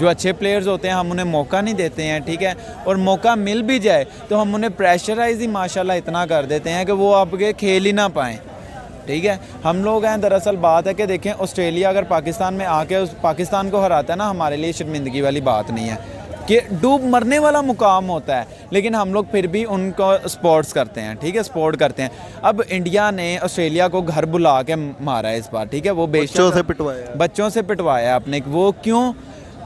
जो अच्छे प्लेयर्स होते हैं हम उन्हें मौका नहीं देते हैं, ठीक है। और मौका मिल भी जाए तो हम उन्हें प्रेशराइज ही माशाल्लाह इतना कर देते हैं कि वो आपके खेल ही ना पाएँ, ठीक है। हम लोग हैं, दरअसल बात है कि देखें ऑस्ट्रेलिया अगर पाकिस्तान में आके उस पाकिस्तान को हराता है ना, हमारे लिए शर्मिंदगी वाली बात नहीं है कि डूब मरने वाला मुकाम होता है, लेकिन हम लोग फिर भी उनको स्पोर्ट्स करते हैं, ठीक है, सपोर्ट करते हैं। अब इंडिया ने ऑस्ट्रेलिया को घर बुला के मारा है इस बार, ठीक है। वो बच्चों से पिटवाया अपने, वो क्यों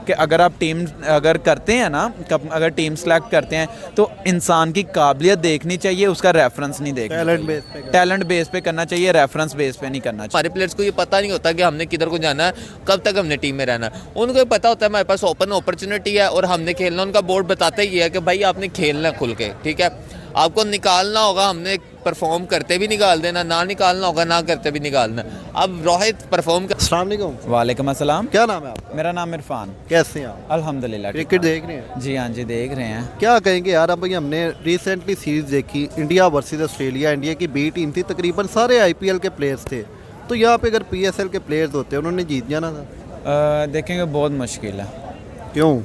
कि अगर आप टीम अगर करते हैं ना, अगर टीम सेलेक्ट करते हैं तो इंसान की काबिलियत देखनी चाहिए, उसका रेफरेंस नहीं देखना, टैलेंट बेस पे करना चाहिए, रेफरेंस बेस पे नहीं करना चाहिए। हमारे प्लेयर्स को ये पता नहीं होता कि हमने किधर को जाना है, कब तक हमने टीम में रहना है। उनको ये पता होता है हमारे पास ओपन अपॉर्चुनिटी है और हमने खेलना। उनका बोर्ड बताता ही है कि भाई आपने खेलना खुल के, ठीक है। आपको निकालना होगा, हमने परफॉर्म करते भी निकाल देना, ना निकालना होगा ना करते भी निकालना। अब रोहित परफॉर्म कर। अस्सलाम वालेकुम। वालेकुम अस्सलाम। क्या नाम है आपका? मेरा नाम इरफान। कैसे हैं आप? अल्हम्दुलिल्लाह। क्रिकेट देख रहे हैं? जी हाँ जी, देख रहे हैं। क्या कहेंगे यार, अब हमने रिसेंटली सीरीज देखी इंडिया वर्सेस ऑस्ट्रेलिया। इंडिया की बी टीम थी, तकरीबन सारे आईपीएल के प्लेयर्स थे। तो यहाँ पे अगर पीएसएल के प्लेयर्स होते उन्होंने जीत जाना था। देखेंगे बहुत मुश्किल है। क्यों?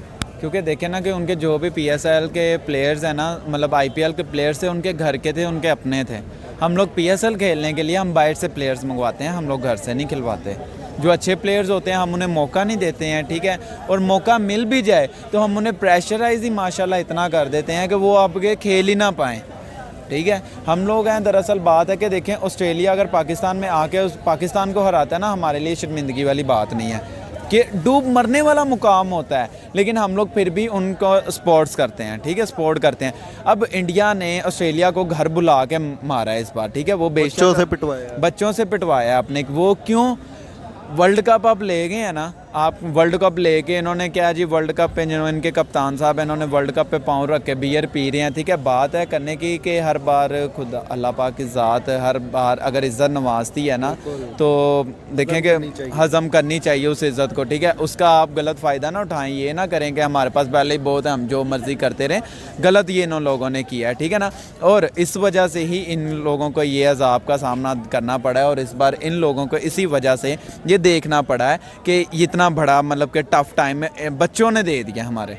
क्योंकि देखें ना कि उनके जो भी पीएसएल के प्लेयर्स हैं ना, मतलब आईपीएल के प्लेयर्स थे, उनके घर के थे, उनके अपने थे। हम लोग पीएसएल खेलने के लिए हम बाहर से प्लेयर्स मंगवाते हैं, हम लोग घर से नहीं खिलवाते। जो अच्छे प्लेयर्स होते हैं हम उन्हें मौका नहीं देते हैं, ठीक है। और मौका मिल भी जाए तो हम उन्हें प्रेशराइज ही माशाल्लाह इतना कर देते हैं कि वो आपके खेल ही ना पाएँ, ठीक है। हम लोग हैं, दरअसल बात है कि देखें ऑस्ट्रेलिया अगर पाकिस्तान में आके उस पाकिस्तान को हराता है ना, हमारे लिए शर्मिंदगी वाली बात नहीं है कि डूब मरने वाला मुकाम होता है, लेकिन हम लोग फिर भी उनको स्पोर्ट्स करते हैं, ठीक है, सपोर्ट करते हैं। अब इंडिया ने ऑस्ट्रेलिया को घर बुला के मारा है इस बार, ठीक है। वो बच्चों से पिटवाया अपने, वो क्यों? वर्ल्ड कप आप ले गए हैं ना, आप वर्ल्ड कप लेके इन्होंने क्या जी, वर्ल्ड कप पे जो इनके कप्तान साहब हैं, इन्होंने वर्ल्ड कप पे पाँव रख के बियर पी रहे हैं, ठीक है। बात है करने की कि हर बार खुद अल्लाह पाक की ज़ात हर बार अगर इज़्ज़त नवाजती है ना, तो देखें कि हज़म करनी चाहिए उस इज़्ज़त को, ठीक है। उसका आप गलत फ़ायदा ना उठाएं, ये ना करें कि हमारे पास पहले ही बहुत है, हम जो मर्ज़ी करते रहें। गलत ये इन लोगों ने किया है, ठीक है ना। और इस वजह से ही इन लोगों को ये अज़ाब का सामना करना पड़ा है, और इस बार इन लोगों को इसी वजह से ये देखना पड़ा है कि इतना बड़ा मतलब कि टफ टाइम में बच्चों ने दे दिया हमारे।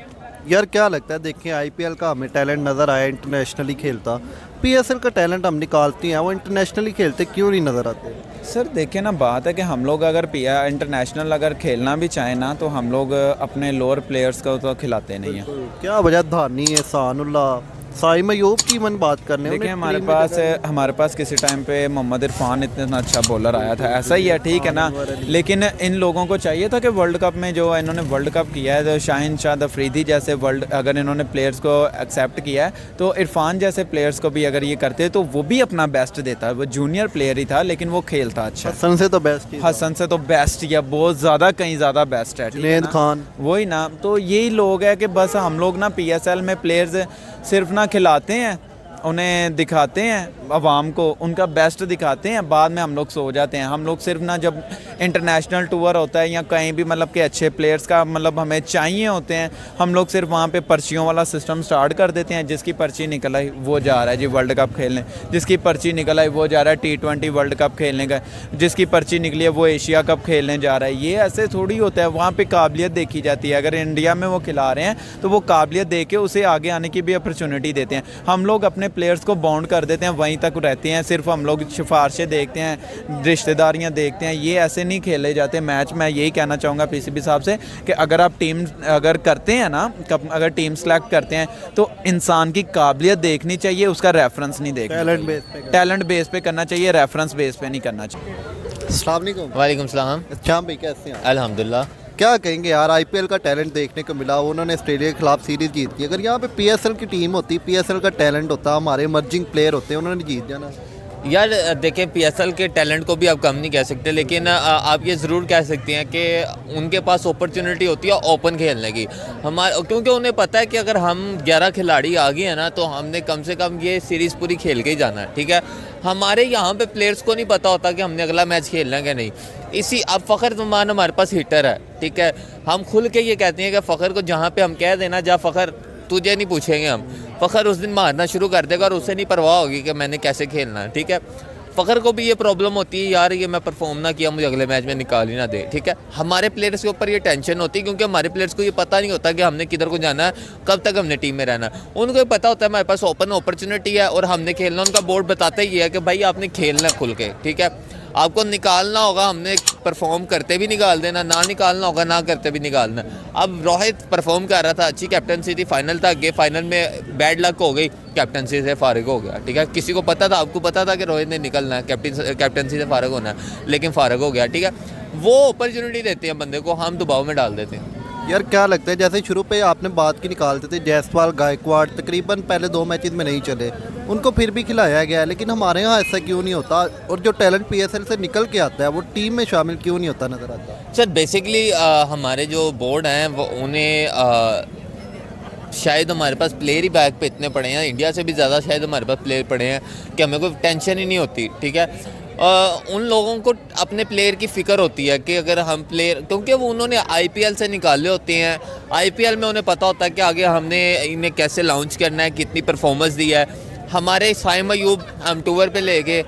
यार क्या लगता है, देखें आईपीएल का हमें टैलेंट नज़र आया, इंटरनेशनली खेलता। पीएसएल का टैलेंट हम निकालते हैं, वो इंटरनेशनली खेलते क्यों नहीं नज़र आते? सर देखिए ना, बात है कि हम लोग अगर इंटरनेशनल अगर खेलना भी चाहें ना, तो हम लोग अपने लोअर प्लेयर्स को तो खिलाते नहीं हैं। क्या वजह? धानी है, सानुल्लाह, साइम अयूब की मन बात करने। देखिए हमारे पास किसी टाइम पे मोहम्मद इरफान इतना अच्छा बॉलर आया था, ऐसा ही है, ठीक है ना। लेकिन इन लोगों को चाहिए था कि वर्ल्ड कप में जो इन्होंने वर्ल्ड कप किया है, तो शाहिन शाह अफरीदी जैसे अगर इन्होंने प्लेयर्स को एक्सेप्ट किया है, तो इरफान जैसे प्लेयर्स को भी अगर ये करते तो वो भी अपना बेस्ट देता है। वो जूनियर प्लेयर ही था, लेकिन वो खेलता अच्छा। हसन से तो बेस्ट या बहुत ज़्यादा, कहीं ज़्यादा बेस्ट है, जुनैद खान, वही ना। तो यही लोग है कि बस हम लोग ना पीएसएल में प्लेयर्स सिर्फ ना खिलाते हैं, उन्हें दिखाते हैं अवाम को, उनका बेस्ट दिखाते हैं, बाद में हम लोग सो जाते हैं। हम लोग सिर्फ ना जब इंटरनेशनल टूर होता है या कहीं भी मतलब कि अच्छे प्लेयर्स का मतलब हमें चाहिए होते हैं, हम लोग सिर्फ वहाँ पे पर्चियों वाला सिस्टम स्टार्ट कर देते हैं। जिसकी पर्ची निकल आई वो जा रहा है जी वर्ल्ड कप खेलने, जिसकी पर्ची निकल आई वो जा रहा है T20 वर्ल्ड कप खेलने का, जिसकी पर्ची निकली है वो एशिया कप खेलने जा रहा है। ये ऐसे थोड़ी होता है, वहाँ पर काबिलियत देखी जाती है। अगर इंडिया में वो खिला रहे हैं तो वो काबिलियत दे के उसे आगे आने की भी अपॉर्चुनिटी देते हैं। हम लोग अपने प्लेयर्स को बाउंड कर देते हैं, वहीं तक रहते हैं, सिर्फ हम लोग सिफारिशें देखते हैं, रिश्तेदारियां देखते हैं। ये ऐसे नहीं खेले जाते मैच। मैं यही कहना चाहूँगा पीसीबी साहब से कि अगर आप टीम अगर करते हैं ना, अगर टीम सेलेक्ट करते हैं तो इंसान की काबिलियत देखनी चाहिए, उसका रेफरेंस नहीं देखना, टैलेंट बेस पे करना चाहिए, रेफरेंस बेस पे नहीं करना चाहिए। अस्सलाम वालेकुम। वालेकुम सलाम। अच्छा भाई, कैसे हैं? अल्हम्दुलिल्लाह। क्या कहेंगे यार, आईपीएल का टैलेंट देखने को मिला, उन्होंने ऑस्ट्रेलिया के खिलाफ सीरीज जीत की। अगर यहाँ पे पीएसएल की टीम होती, पीएसएल का टैलेंट होता, हमारे इमर्जिंग प्लेयर होते, उन्होंने जीत जाना। यार देखें, पीएसएल के टैलेंट को भी आप कम नहीं कह सकते, लेकिन आप ये ज़रूर कह सकते हैं कि उनके पास अपॉर्चुनिटी होती है ओपन खेलने की। क्योंकि उन्हें पता है कि अगर हम 11 खिलाड़ी आ गए हैं ना, तो हमने कम से कम ये सीरीज़ पूरी खेल के ही जाना है, ठीक है। हमारे यहाँ पे प्लेयर्स को नहीं पता होता कि हमने अगला मैच खेलना है कि नहीं। अब फ़खर ज़मान हमारे पास हिटर है, ठीक है। हम खुल के ये कहते हैं कि फ़खर को जहाँ पे हम कह देना, जा फ़खर तुझे नहीं पूछेंगे हम, फ़खर उस दिन मारना शुरू कर देगा और उससे नहीं परवाह होगी कि मैंने कैसे खेलना है, ठीक है। फ़खर को भी ये प्रॉब्लम होती है, यार ये मैं परफॉर्म ना किया, मुझे अगले मैच में निकाल ही ना दे, ठीक है। हमारे प्लेयर्स के ऊपर ये टेंशन होती है, क्योंकि हमारे प्लेयर्स को ये पता नहीं होता कि हमने किधर को जाना है, कब तक हमने टीम में रहना है। उनको ये पता होता है हमारे पास ओपन अपॉर्चुनिटी है और हमने खेलना। उनका बोर्ड बताता ही है कि भाई आपने खेलना खुल के, ठीक है। आपको निकालना होगा, हमने परफॉर्म करते भी निकाल देना, ना निकालना होगा ना करते भी निकालना। अब रोहित परफॉर्म कर रहा था, अच्छी कैप्टनसी थी, फाइनल तक गए, फाइनल में बैड लक हो गई, कैप्टनसी से फारिग हो गया, ठीक है। किसी को पता था, आपको पता था कि रोहित ने निकलना है, कैप्टनसी से फारिग होना है, लेकिन फारिग हो गया, ठीक है। वो अपॉर्चुनिटी देते हैं बंदे को, हम दबाव में डाल देते हैं। यार क्या लगता है, जैसे शुरू पे आपने बात की निकालते थे, जायसवाल गायकवाड़ तकरीबन पहले 2 मैचेस में नहीं चले, उनको फिर भी खिलाया गया है, लेकिन हमारे यहाँ ऐसा क्यों नहीं होता? और जो टैलेंट पीएसएल से निकल के आता है वो टीम में शामिल क्यों नहीं होता नज़र आता? सर बेसिकली हमारे जो बोर्ड हैं वो उन्हें शायद हमारे पास प्लेयर ही बैक पे इतने पड़े हैं, इंडिया से भी ज़्यादा शायद हमारे पास प्लेयर पड़े हैं कि हमें कोई टेंशन ही नहीं होती, ठीक है। उन लोगों को अपने प्लेयर की फ़िक्र होती है कि अगर हम प्लेयर, क्योंकि वो उन्होंने आईपीएल से निकाले होते हैं, आईपीएल में उन्हें पता होता है कि आगे हमने इन्हें कैसे लॉन्च करना है, कितनी परफॉर्मेंस दी है। हमारे साइम अयूब हम टूर पे ले गए,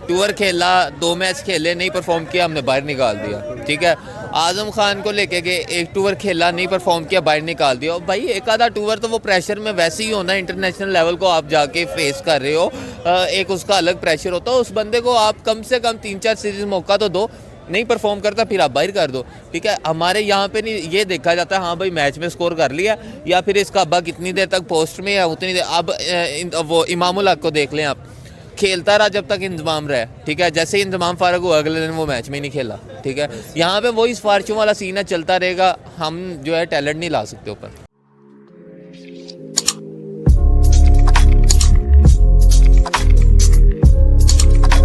टूर खेला, 2 मैच खेले, नहीं परफॉर्म किया, हमने बाहर निकाल दिया, ठीक है। आजम खान को लेके गए, एक टूर खेला, नहीं परफॉर्म किया, बाहर निकाल दिया। भाई एक आधा टूर तो वो प्रेशर में वैसे ही होना है, इंटरनेशनल लेवल को आप जाके फेस कर रहे हो, एक उसका अलग प्रेशर होता है। उस बंदे को आप कम से कम 3-4 सीरीज मौका तो दो, नहीं परफॉर्म करता फिर आप बाहर कर दो, ठीक है। हमारे यहाँ पे नहीं ये देखा जाता है, हाँ भाई मैच में स्कोर कर लिया, या फिर इसका अब्बा कितनी देर तक पोस्ट में है उतनी देर। अब वो इमामुल हक को देख लें आप, खेलता रहा जब तक इंतजाम रहे, ठीक है। जैसे ही इंतजाम फारग हुआ अगले दिन वो मैच में ही नहीं खेला, ठीक है। यहाँ पे वही स्पार्चों वाला सीन है, चलता रहेगा, हम जो है टैलेंट नहीं ला सकते ऊपर।